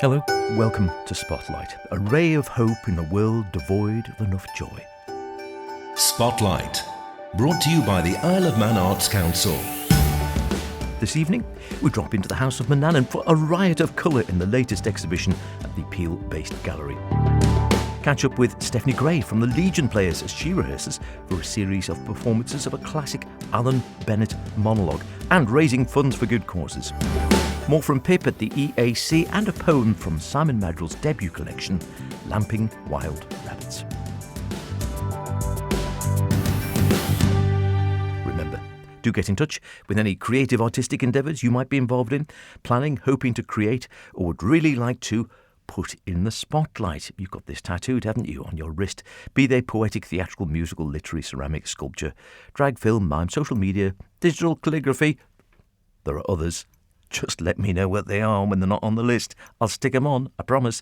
Hello, welcome to Spotlight, a ray of hope in a world devoid of enough joy. Spotlight, brought to you by the Isle of Man Arts Council. This evening, we drop into the House of Manannan for a riot of colour in the latest exhibition at the Peel-based gallery. Catch up with Stephanie Gray from the Legion Players as she rehearses for a series of performances of a classic Alan Bennett monologue and raising funds for good causes. More from Pip at the EAC and a poem from Simon Madrill's debut collection, Lamping Wild Rabbits. Remember, do get in touch with any creative artistic endeavours you might be involved in, planning, hoping to create, or would really like to put in the spotlight. You've got this tattooed, haven't you, on your wrist? Be they poetic, theatrical, musical, literary, ceramic, sculpture, drag, film, mime, social media, digital, calligraphy. There are others. Just let me know what they are when they're not on the list. I'll stick them on, I promise.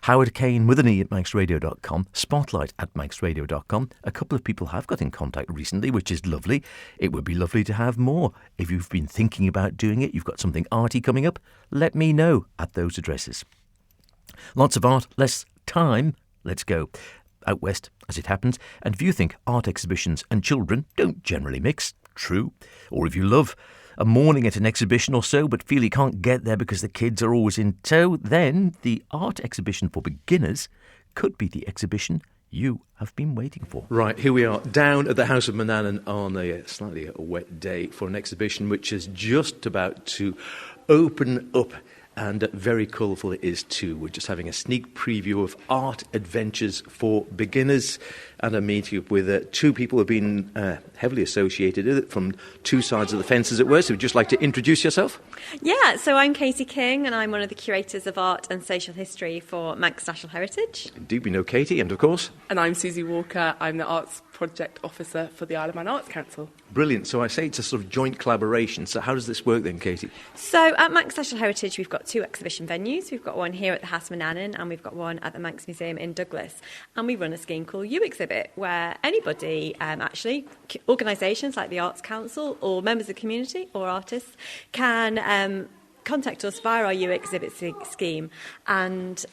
Howard Kane with an E at manxradio.com, spotlight at manxradio.com. A couple of people have got in contact recently, which is lovely. It would be lovely to have more. If you've been thinking about doing it, you've got something arty coming up, let me know at those addresses. Lots of art, less time. Let's go. Out west, as it happens. And if you think art exhibitions and children don't generally mix, true. Or if you love a morning at an exhibition or so, but feel you can't get there because the kids are always in tow, then the art exhibition for beginners could be the exhibition you have been waiting for. Right, here we are, down at the House of Manannan on a slightly wet day for an exhibition which is just about to open up. And very colourful it is too. We're just having a sneak preview of Art Adventures for Beginners. And I'm meeting up with two people who have been heavily associated with it from two sides of the fence, as it were. So would you just like to introduce yourself? Yeah, so I'm Katie King and I'm one of the curators of art and social history for Manx National Heritage. Indeed, we know Katie, and of course... And I'm Susie Walker. I'm the Arts Project Officer for the Isle of Man Arts Council. Brilliant. So I say it's a sort of joint collaboration. So how does this work then, Katie? So at Manx National Heritage, we've got two exhibition venues. We've got one here at the House of Manannan and we've got one at the Manx Museum in Douglas. And we run a scheme called You Exhibit, where anybody, actually, organisations like the Arts Council or members of the community or artists can contact us via our You Exhibit scheme and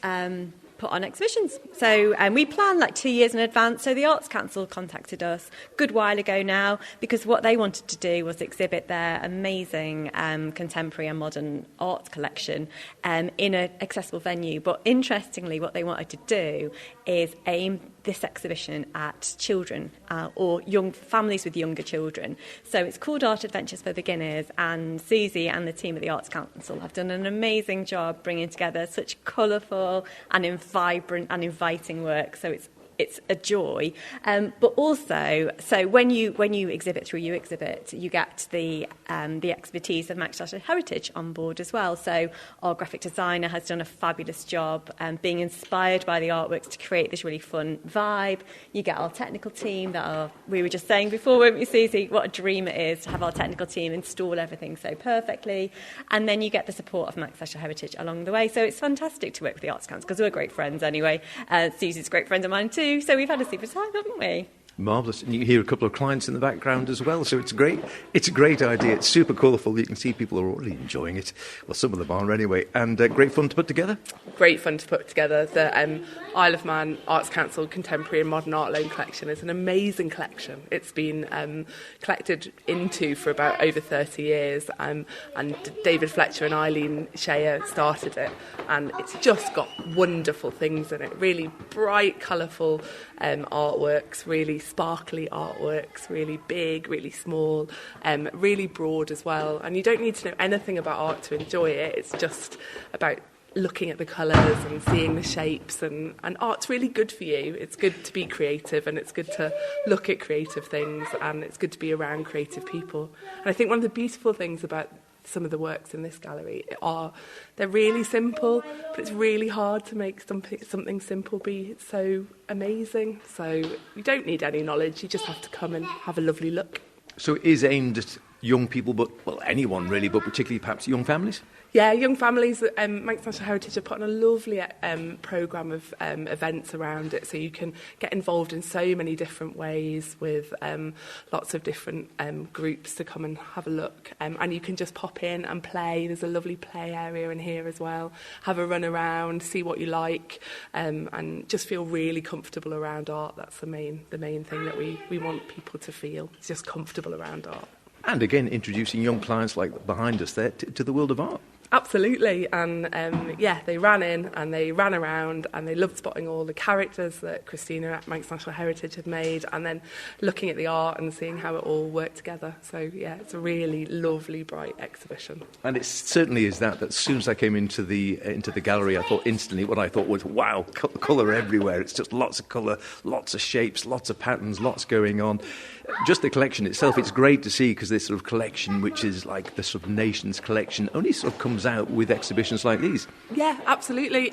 put on exhibitions. So we plan like 2 years in advance. So the Arts Council contacted us a good while ago now because what they wanted to do was exhibit their amazing contemporary and modern art collection in an accessible venue. But interestingly, what they wanted to do is aim this exhibition at children or young families with younger children. So it's called Art Adventures for Beginners, and Susie and the team at the Arts Council have done an amazing job bringing together such colourful and vibrant and inviting work. So it's a joy, but also, so when you exhibit through You Exhibit, you get the expertise of Manx National Heritage on board as well. So our graphic designer has done a fabulous job being inspired by the artworks to create this really fun vibe. You get our technical team we were just saying before, weren't we, Susie, what a dream it is to have our technical team install everything so perfectly, and then you get the support of Manx National Heritage along the way. So it's fantastic to work with the Arts Council because we're great friends anyway. Susie's a great friend of mine too. So we've had a super time, haven't we? Marvellous. And you hear a couple of clients in the background as well, so it's great. It's a great idea. It's super colourful. You can see people are already enjoying it. Well, some of them are anyway. And great fun to put together. Great fun to put together. The Isle of Man Arts Council Contemporary and Modern Art Loan Collection is an amazing collection. It's been collected into for about over 30 years, and David Fletcher and Eileen Shea started it, and it's just got wonderful things in it. Really bright, colourful artworks, really sparkly artworks, really big, really small, really broad as well. And you don't need to know anything about art to enjoy it. It's just about looking at the colours and seeing the shapes, and art's really good for you. It's good to be creative, and it's good to look at creative things, and it's good to be around creative people. And I think one of the beautiful things about some of the works in this gallery they're really simple, but it's really hard to make something simple be so amazing. So you don't need any knowledge, you just have to come and have a lovely look. So it is aimed at young people, but, well, anyone really, but particularly perhaps young families? Yeah, young families, Manx National Heritage are putting a lovely programme of events around it, so you can get involved in so many different ways with lots of different groups to come and have a look. And you can just pop in and play. There's a lovely play area in here as well. Have a run around, see what you like, and just feel really comfortable around art. That's the main thing that we want people to feel, just comfortable around art. And again, introducing young clients like behind us there to the world of art. Absolutely, and they ran in and they ran around and they loved spotting all the characters that Christina at Manx National Heritage had made, and then looking at the art and seeing how it all worked together. So yeah, it's a really lovely, bright exhibition. And it certainly is that as soon as I came into the gallery, I thought instantly what I thought was, wow, colour everywhere. It's just lots of colour, lots of shapes, lots of patterns, lots going on. Just the collection itself, it's great to see, because this sort of collection, which is like the sort of nation's collection, only sort of comes out with exhibitions like these. Yeah, absolutely.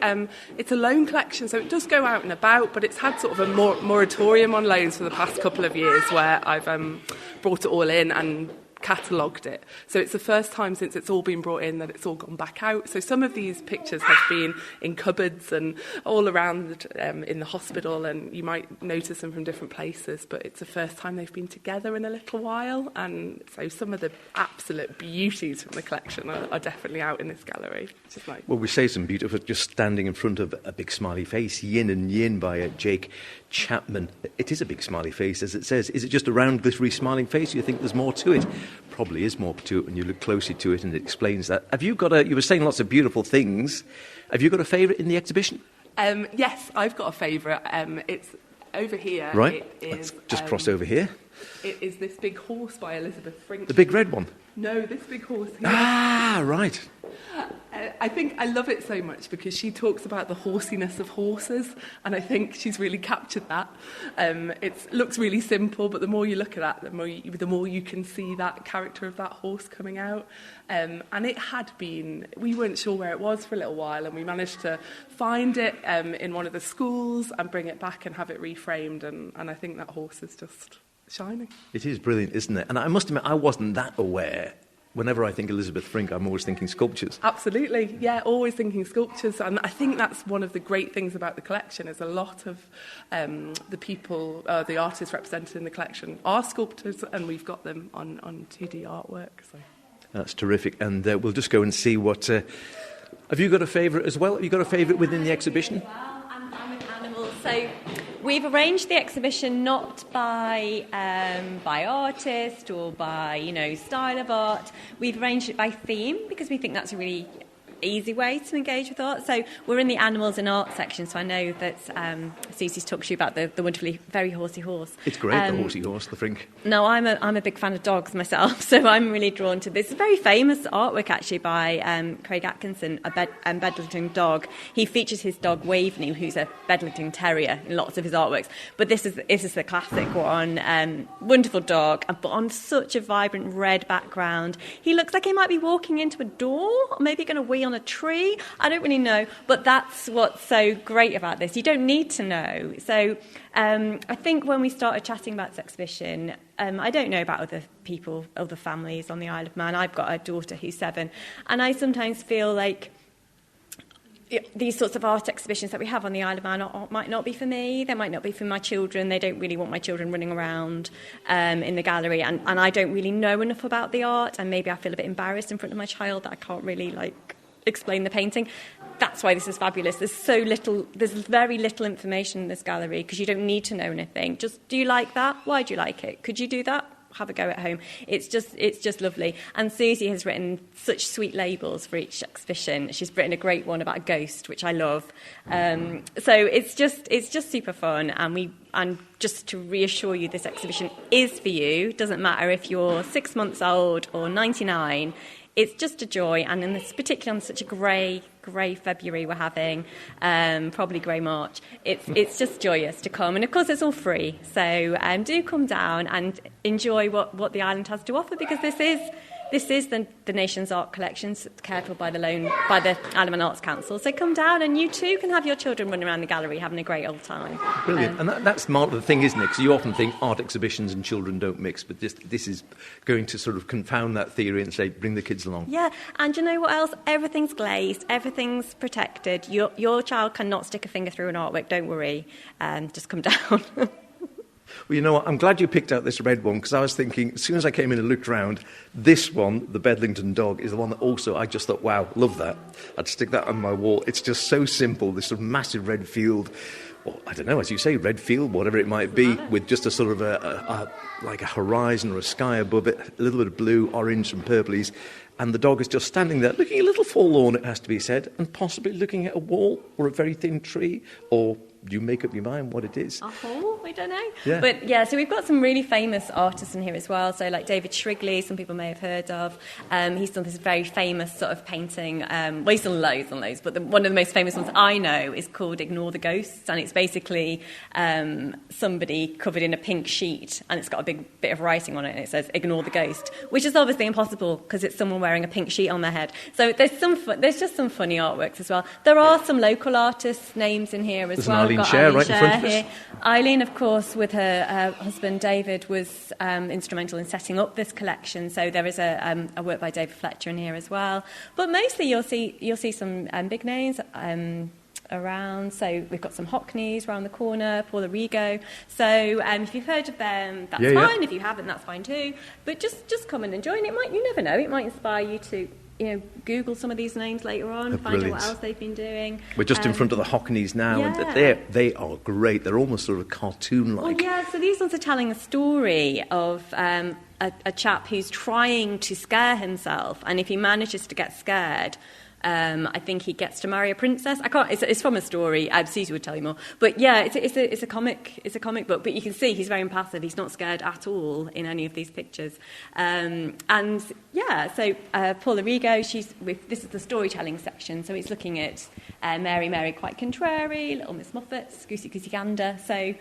It's a loan collection, so it does go out and about, but it's had sort of a moratorium on loans for the past couple of years, where I've brought it all in and catalogued it. So it's the first time since it's all been brought in that it's all gone back out. So some of these pictures have been in cupboards and all around in the hospital, and you might notice them from different places, but it's the first time they've been together in a little while, and so some of the absolute beauties from the collection are definitely out in this gallery, which is nice. Well, we say some beautiful, just standing in front of a big smiley face, Yin and Yin by Jake Chapman. It is a big smiley face, as it says. Is it just a round, glittery, smiling face? You think there's more to it? Probably is more to it when you look closely to it, and it explains that. Have you got you were saying lots of beautiful things. Have you got a favourite in the exhibition? Yes, I've got a favourite. It's over here. Right. It Let's is, just cross over here. It is this big horse by Elizabeth Frink. The big red one? No, this big horse here. Ah, right. I think I love it so much because she talks about the horsiness of horses, and I think she's really captured that. It looks really simple, but the more you look at that, the more you can see that character of that horse coming out. And it had been, we weren't sure where it was for a little while, and we managed to find it in one of the schools and bring it back and have it reframed, and I think that horse is just shining. It is brilliant, isn't it? And I must admit, I wasn't that aware. Whenever I think Elizabeth Frink, I'm always thinking sculptures. Absolutely, yeah, always thinking sculptures. And I think that's one of the great things about the collection, is a lot of the people, the artists represented in the collection are sculptors, and we've got them on 2D artwork. So. That's terrific. And we'll just go and see what... have you got a favourite as well? Have you got a favourite within the exhibition? Well, I'm an animal, so... We've arranged the exhibition not by artist or by, style of art. We've arranged it by theme because we think that's a really easy way to engage with art. So we're in the animals and art section, so I know that Susie's talked to you about the wonderfully very horsey horse. It's great, the horsey horse, the Frink. No, I'm a big fan of dogs myself, so I'm really drawn to this. It's a very famous artwork actually by Craig Atkinson, a Bedlington dog. He features his dog Waveney, who's a Bedlington Terrier, in lots of his artworks. But this is the classic one. Wonderful dog, but on such a vibrant red background. He looks like he might be walking into a door, or maybe going to wee on a tree. I don't really know, but that's what's so great about this. You don't need to know. So I think when we started chatting about this exhibition, I don't know about other people, other families on the Isle of Man. I've got a daughter who's 7, and I sometimes feel like these sorts of art exhibitions that we have on the Isle of Man might not be for me. They might not be for my children. They don't really want my children running around in the gallery, and I don't really know enough about the art, and maybe I feel a bit embarrassed in front of my child that I can't really explain the painting. That's why this is fabulous. There's very little information in this gallery because you don't need to know anything. Just, do you like that? Why do you like it? Could you do that? Have a go at home. It's just lovely. And Susie has written such sweet labels for each exhibition. She's written a great one about a ghost, which I love. So it's just super fun. And just to reassure you, this exhibition is for you. Doesn't matter if you're 6 months old or 99. It's just a joy, and particularly on such a grey February we're having, probably grey March, it's just joyous to come. And of course it's all free, so do come down and enjoy what the island has to offer, because this is this is the nation's art collections cared for by the Isle of Man Arts Council. So come down and you too can have your children running around the gallery having a great old time. Brilliant. And that's part of the thing, isn't it? Because you often think art exhibitions and children don't mix, but this is going to sort of confound that theory and say, bring the kids along. Yeah, and you know what else? Everything's glazed, everything's protected. Your child cannot stick a finger through an artwork, don't worry. Just come down. Well, you know what? I'm glad you picked out this red one, because I was thinking, as soon as I came in and looked round, this one, the Bedlington dog, is the one that also I just thought, wow, love that. I'd stick that on my wall. It's just so simple, this sort of massive red field. Well, I don't know, as you say, red field, whatever it might be, with just a sort of like a horizon or a sky above it, a little bit of blue, orange and purplies. And the dog is just standing there, looking a little forlorn, it has to be said, and possibly looking at a wall or a very thin tree, or you make up your mind what it is. A hole? I don't know. Yeah. But yeah, so we've got some really famous artists in here as well. So like David Shrigley, some people may have heard of. He's done this very famous sort of painting. Well, he's done loads and loads, but one of the most famous ones I know is called Ignore the Ghosts. And it's basically somebody covered in a pink sheet, and it's got a big bit of writing on it, and it says, Ignore the Ghost, which is obviously impossible because it's someone wearing a pink sheet on their head. So there's just some funny artworks as well. There are some local artists' names in here as well. Eileen Scher right in front of us. Eileen, of course, with her husband David, was instrumental in setting up this collection. So there is a work by David Fletcher in here as well. But mostly you'll see some big names around. So we've got some Hockneys around the corner, Paula Rigo. So if you've heard of them, that's fine. If you haven't, that's fine too. But just come in and join. You never know. It might inspire you to Google some of these names later on, find out what else they've been doing. We're just in front of the Hockneys now, and they are great. They're almost sort of cartoon-like. Well, so these ones are telling a story of a chap who's trying to scare himself, and if he manages to get scared, I think he gets to marry a princess. It's from a story. Susie would tell you more. But yeah, it's a comic. It's a comic book. But you can see he's very impassive. He's not scared at all in any of these pictures. And yeah, so Paula Rigo. This is the storytelling section. So it's looking at Mary Quite Contrary, Little Miss Muffet, Goosey Goosey Gander. So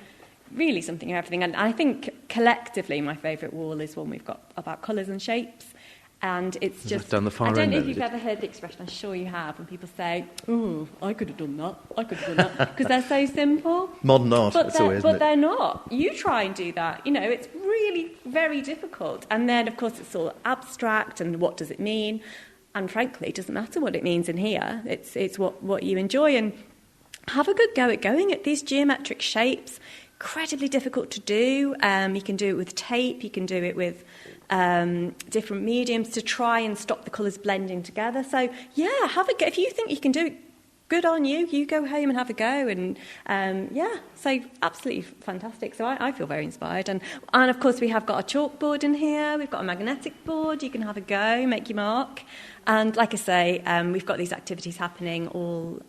really something of everything. And I think collectively my favourite wall is one we've got about colours and shapes. And it's just, down the far I don't end know if then, you've ever heard the expression, I'm sure you have, when people say, oh, I could have done that, because they're so simple. Modern art, that's the way, isn't it? But they're not. You try and do that. It's really very difficult. And then, of course, it's all abstract, and what does it mean? And frankly, it doesn't matter what it means in here. It's what you enjoy. And have a good go at going at these geometric shapes. Incredibly difficult to do. You can do it with tape, you can do it with different mediums to try and stop the colours blending together. So yeah, have a go. If you think you can do it, good on you. You go home and have a go. And so absolutely fantastic. So I feel very inspired. And of course we have got a chalkboard in here. We've got a magnetic board. You can have a go, make your mark. And like I say, we've got these activities happening all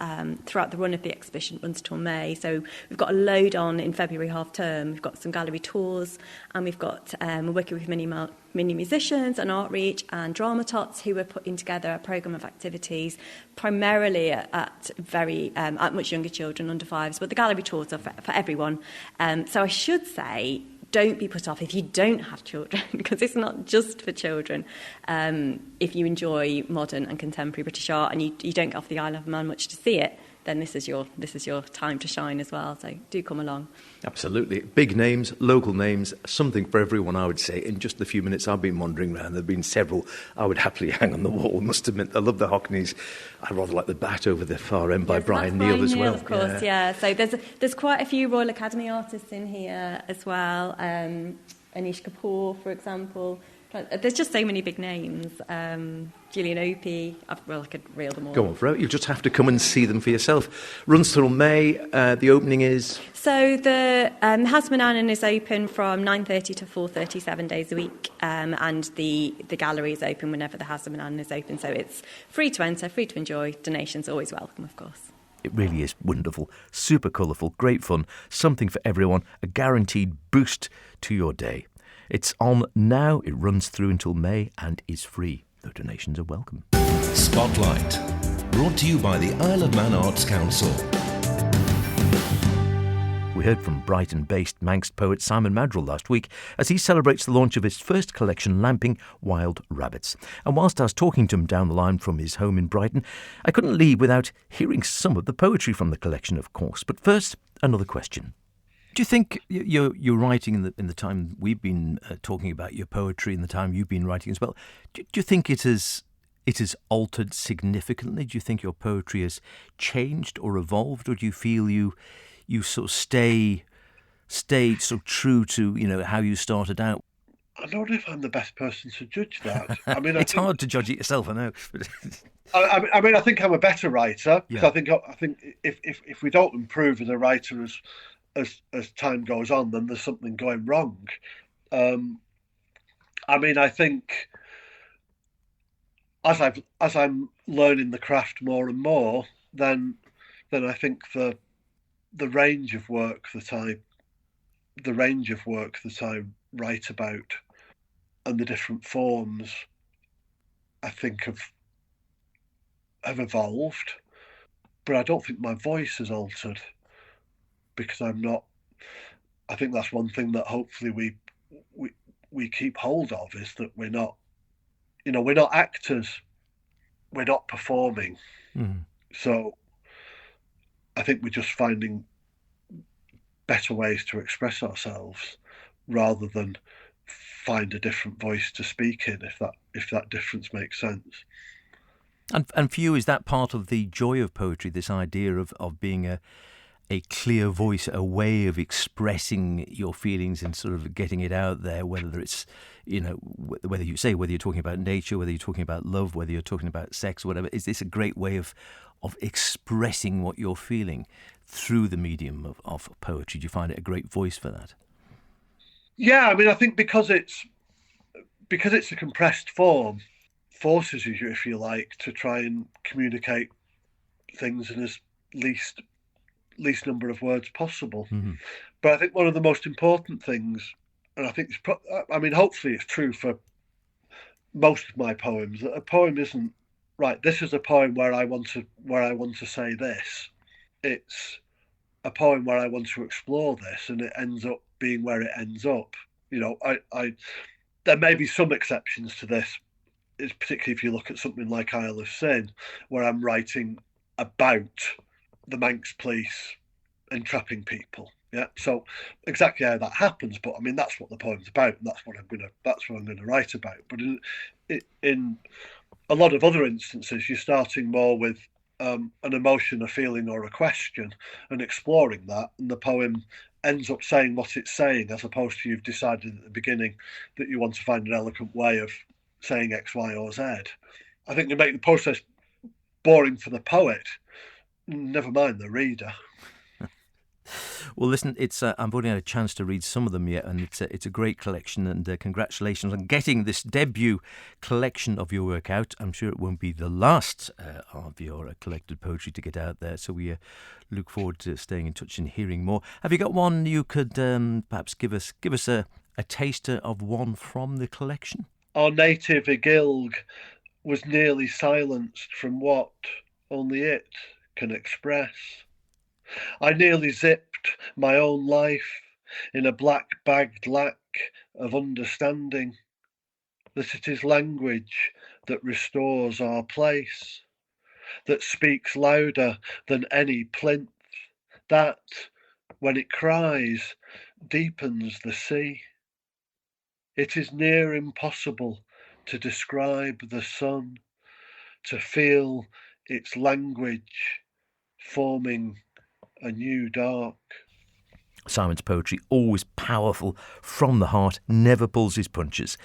throughout the run of the exhibition. It runs till May. So we've got a load on in February half term. We've got some gallery tours, and we've got we're working with mini musicians and Art Reach and Drama Tots, who are putting together a programme of activities primarily at much younger children, under fives. But the gallery tours are for everyone. So I should say, don't be put off if you don't have children, because it's not just for children. If you enjoy modern and contemporary British art and you don't get off the Isle of Man much to see it, then this is your time to shine as well. So do come along. Absolutely. Big names, local names, something for everyone, I would say. In just the few minutes I've been wandering around, there have been several I would happily hang on the wall, must admit. I love the Hockneys. I rather like the Bat over the far end by Brian Neal as well. Of course, yeah. So there's quite a few Royal Academy artists in here as well. Anish Kapoor, for example. There's just so many big names. Gillian Opie. I could reel them all. Go on, forever. You'll just have to come and see them for yourself. Runs till May. The opening is? So the House of Manannan is open from 9:30 to 4:30, 7 days a week. And the gallery is open whenever the House of Manannan is open. So it's free to enter, free to enjoy. Donations always welcome, of course. It really is wonderful, super colourful, great fun, something for everyone, a guaranteed boost to your day. It's on now, it runs through until May and is free, though donations are welcome. Spotlight, brought to you by the Isle of Man Arts Council. We heard from Brighton-based Manx poet Simon Madrill last week as he celebrates the launch of his first collection, Lamping Wild Rabbits. And whilst I was talking to him down the line from his home in Brighton, I couldn't leave without hearing some of the poetry from the collection, of course. But first, another question. Do you think your writing in the time we've been talking about your poetry and the time you've been writing as well, do you think it has altered significantly? Do you think your poetry has changed or evolved, or do you feel you sort of stay so true to how you started out? I don't know if I'm the best person to judge that. I mean, it's hard to judge it yourself, I know. I mean, I think I'm a better writer because Yeah. I think if we don't improve as a writer as time goes on, then there's something going wrong. I mean, I think as I'm learning the craft more and more, then I think the range of work that I write about and the different forms, I think have evolved, but I don't think my voice has altered because I'm not. I think that's one thing that hopefully we keep hold of, is that we're not actors, we're not performing. So I think we're just finding better ways to express ourselves rather than find a different voice to speak in, if that difference makes sense. And for you, is that part of the joy of poetry, this idea of being a clear voice, a way of expressing your feelings and sort of getting it out there, whether it's, whether you're talking about nature, whether you're talking about love, whether you're talking about sex, whatever. Is this a great way of expressing what you're feeling through the medium of poetry? Do you find it a great voice for that? Yeah, I mean, I think because it's a compressed form, forces you, if you like, to try and communicate things in as least number of words possible. Mm-hmm. But I think one of the most important things, and I think hopefully it's true for most of my poems, that a poem isn't right. This is a poem where I want to say this. It's a poem where I want to explore this, and it ends up being where it ends up. There may be some exceptions to this, is particularly if you look at something like Isle of Sin, where I'm writing about the Manx police entrapping people. Yeah, so exactly how that happens, but I mean that's what the poem's about, and that's what I'm going to write about. But in a lot of other instances, you're starting more with an emotion, a feeling, or a question, and exploring that, and the poem ends up saying what it's saying, as opposed to you've decided at the beginning that you want to find an eloquent way of saying X, Y, or Z. I think you make the process boring for the poet, never mind the reader. Well, listen, I've only had a chance to read some of them yet, and it's a great collection, and congratulations on getting this debut collection of your work out. I'm sure it won't be the last of your collected poetry to get out there, so we look forward to staying in touch and hearing more. Have you got one you could perhaps give us a taster of one from the collection? Our native Igilg was nearly silenced from what only it can express. I nearly zipped my own life in a black-bagged lack of understanding, that it is language that restores our place, that speaks louder than any plinth, that, when it cries, deepens the sea. It is near impossible to describe the sun, to feel its language forming a new dark. Simon's poetry, always powerful, from the heart, never pulls his punches.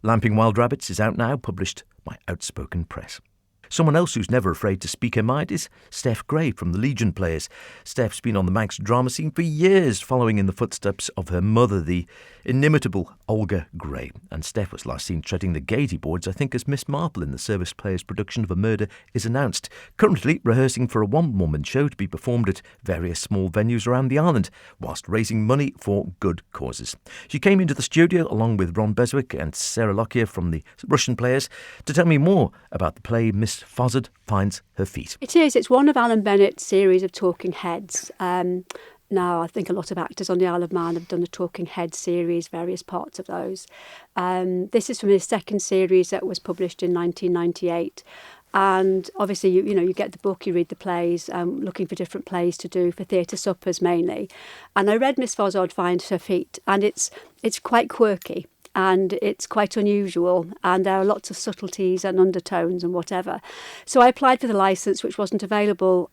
Lamping Wild Rabbits is out now, published by Outspoken Press. Someone else who's never afraid to speak her mind is Steph Gray from the Legion Players. Steph's been on the Manx drama scene for years, following in the footsteps of her mother, the inimitable Olga Gray. And Steph was last seen treading the Gaiety boards, I think, as Miss Marple in the Service Players production of A Murder Is Announced. Currently rehearsing for a one-woman show to be performed at various small venues around the island, whilst raising money for good causes. She came into the studio along with Ron Beswick and Sarah Lockyer from the Russian Players to tell me more about the play Miss Fozzard Finds Her Feet. It is. It's one of Alan Bennett's series of talking heads. now. I think a lot of actors on the Isle of Man have done a Talking Head series, various parts of those. This is from his second series that was published in 1998. And obviously, you get the book, you read the plays, looking for different plays to do for theatre suppers mainly. And I read Miss Fozzard Finds Her Feet, and it's quite quirky. And it's quite unusual, and there are lots of subtleties and undertones and whatever. So I applied for the licence, which wasn't available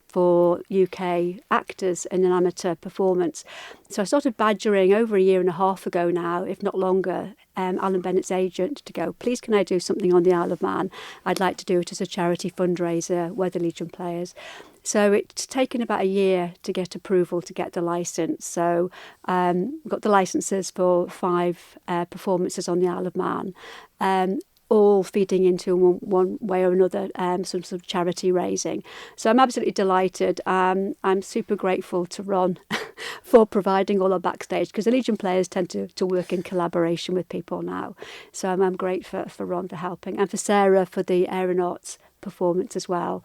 for UK actors in an amateur performance. So I started badgering over a year and a half ago now, if not longer, Alan Bennett's agent to go, please can I do something on the Isle of Man? I'd like to do it as a charity fundraiser, Weather Legion players. So it's taken about a year to get approval to get the licence. So we've got the licences for 5 performances on the Isle of Man, all feeding into one way or another some sort of charity raising. So I'm absolutely delighted. I'm super grateful to Ron for providing all our backstage, because the Legion players tend to work in collaboration with people now. So I'm grateful for Ron for helping, and for Sarah for the Erin Arts performance as well,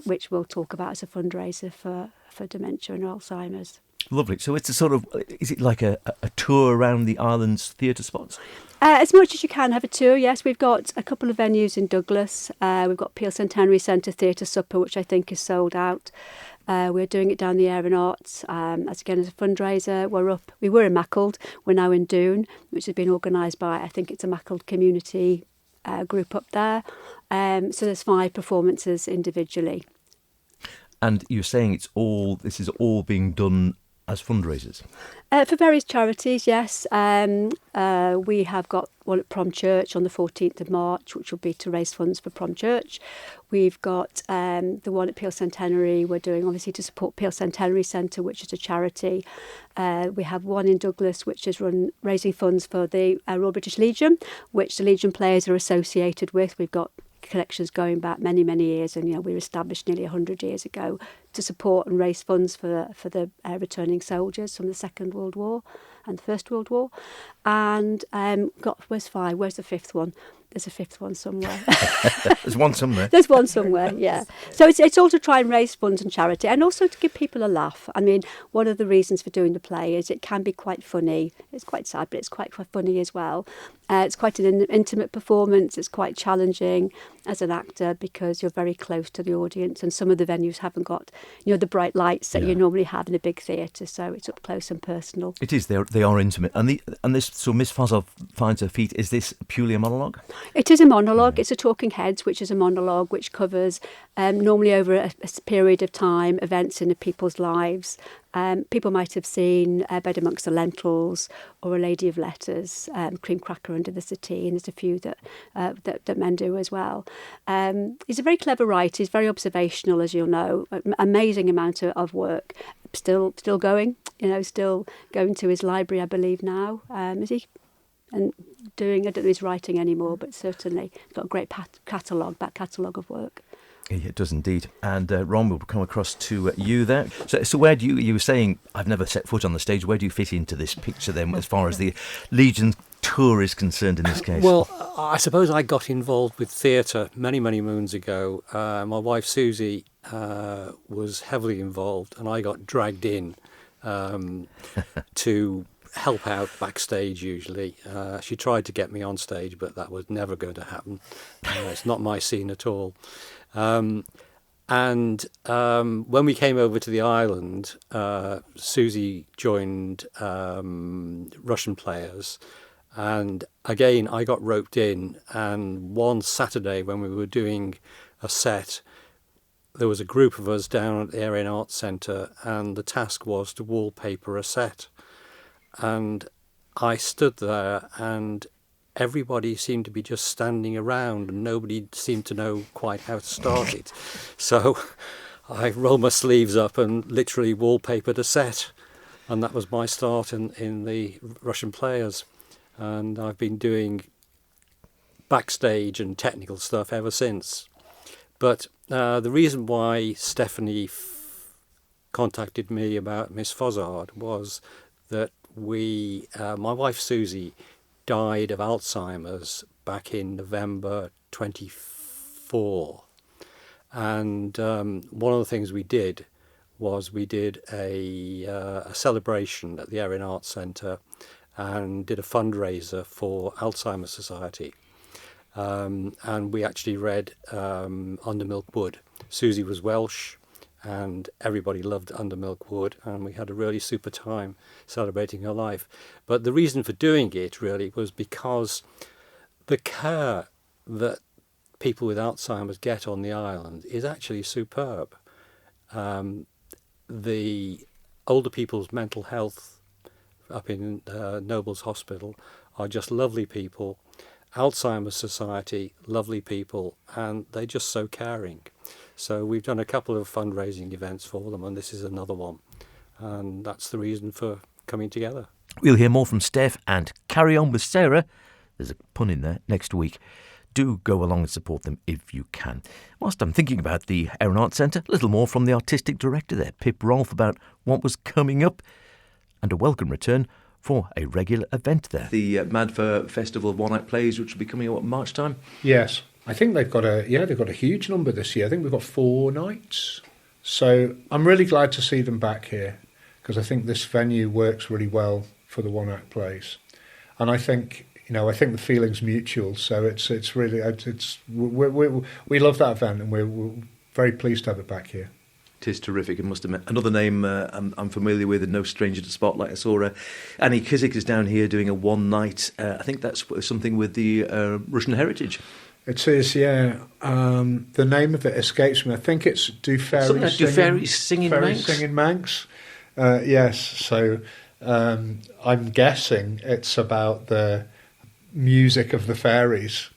which we'll talk about as a fundraiser for dementia and Alzheimer's. Lovely. So it's a sort of, is it like a tour around the island's theatre spots? As much as you can have a tour, yes. We've got a couple of venues in Douglas. We've got Peel Centenary Centre Theatre Supper, which I think is sold out. We're doing it down the Erin Arts, as again as a fundraiser. We were in Maccled, we're now in Doon, which has been organised by, I think it's a Maccled community group up there. So there's 5 performances individually. And you're saying this is all being done as fundraisers? For various charities, yes. We have got one at Prom Church on the 14th of March, which will be to raise funds for Prom Church. We've got the one at Peel Centenary we're doing, obviously, to support Peel Centenary Centre, which is a charity. We have one in Douglas, which is raising funds for the Royal British Legion, which the Legion players are associated with. We've got collections going back many, many years, and we were established nearly 100 years ago to support and raise funds for the returning soldiers from the Second World War and the First World War. And where's 5? Where's the 5th one? There's a 5th one somewhere. There's one somewhere. There's one somewhere, yeah. So it's all to try and raise funds and charity, and also to give people a laugh. I mean, one of the reasons for doing the play is it can be quite funny. It's quite sad, but it's quite funny as well. It's quite an intimate performance. It's quite challenging as an actor because you're very close to the audience, and some of the venues haven't got, the bright lights that you normally have in a big theatre. So it's up close and personal. It is. They are intimate, and this. So Miss Fozzard Finds Her Feet. Is this purely a monologue? It is a monologue. It's a Talking Heads, which is a monologue which covers normally over a period of time events in people's lives. People might have seen Bed Amongst the Lentils or A Lady of Letters, Cream Cracker Under the City, and there's a few that men do as well. He's a very clever writer. He's very observational, as you'll know. Amazing amount of work. Still going. Still going to his library, I believe now. Is he? And doing, I don't know if he's writing anymore, but certainly got a great back catalogue of work. It does indeed. And Ron, will come across to you there. So where do you were saying, I've never set foot on the stage, where do you fit into this picture then, as far as the Legion tour is concerned in this case? Well, I suppose I got involved with theatre many, many moons ago. My wife Susie was heavily involved, and I got dragged in to help out backstage usually. She tried to get me on stage, but that was never going to happen. It's not my scene at all. And when we came over to the island, Susie joined Russian players, and again I got roped in. And one Saturday when we were doing a set, there was a group of us down at the Erin Arts Centre, and the task was to wallpaper a set. And I stood there, and everybody seemed to be just standing around, and nobody seemed to know quite how to start it. So I rolled my sleeves up and literally wallpapered a set, and that was my start in the Russian players. And I've been doing backstage and technical stuff ever since. But the reason why Stephanie contacted me about Miss Fozzard was that my wife Susie died of Alzheimer's back in November 24, and one of the things we did was we did a celebration at the Erin Arts Centre and did a fundraiser for Alzheimer's Society. And we actually read Under Milk Wood. Susie was Welsh, and everybody loved Under Milk Wood, and we had a really super time celebrating her life. But the reason for doing it really was because the care that people with Alzheimer's get on the island is actually superb. The older people's mental health up in Nobles Hospital are just lovely people. Alzheimer's Society, lovely people, and they're just so caring. So we've done a couple of fundraising events for them, and this is another one. And that's the reason for coming together. We'll hear more from Steph and carry on with Sarah. There's a pun in there next week. Do go along and support them if you can. Whilst I'm thinking about the Erin Arts Centre, a little more from the artistic director there, Pip Rolfe, about what was coming up and a welcome return for a regular event there. The Madfur Festival of One-Act Plays, which will be coming up at March time? Yes. I think they've got a huge number this year. I think we've got 4 nights. So I'm really glad to see them back here, because I think this venue works really well for the one-act plays. And I think the feeling's mutual. So it's really we love that event, and we're very pleased to have it back here. It is terrific, I must admit. Another name I'm familiar with, and no stranger to Spotlight. I saw Annie Kizik is down here doing a one-night. I think that's something with the Russian heritage. It is, yeah. The name of it escapes me. I think it's Do Fairies Singing Manx. Yes, so I'm guessing it's about the music of the fairies.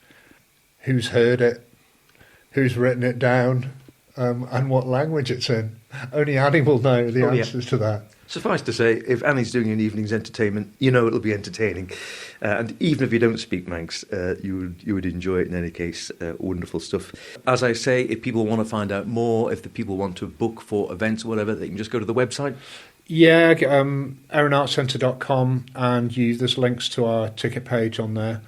Who's heard it? Who's written it down? And what language it's in. Only Annie will know the answers to that. Suffice to say, if Annie's doing an evening's entertainment, you know it'll be entertaining. And even if you don't speak Manx, you would enjoy it in any case. Wonderful stuff. As I say, if people want to find out more, if the people want to book for events or whatever, they can just go to the website. Yeah, erinartscentre.com, and there's links to our ticket page on there.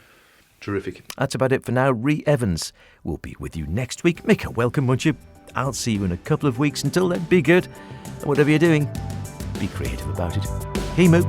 Terrific. That's about it for now. Ree Evans will be with you next week. Make her welcome, won't you? I'll see you in a couple of weeks. Until then, be good. And whatever you're doing, be creative about it. Hey, Moo.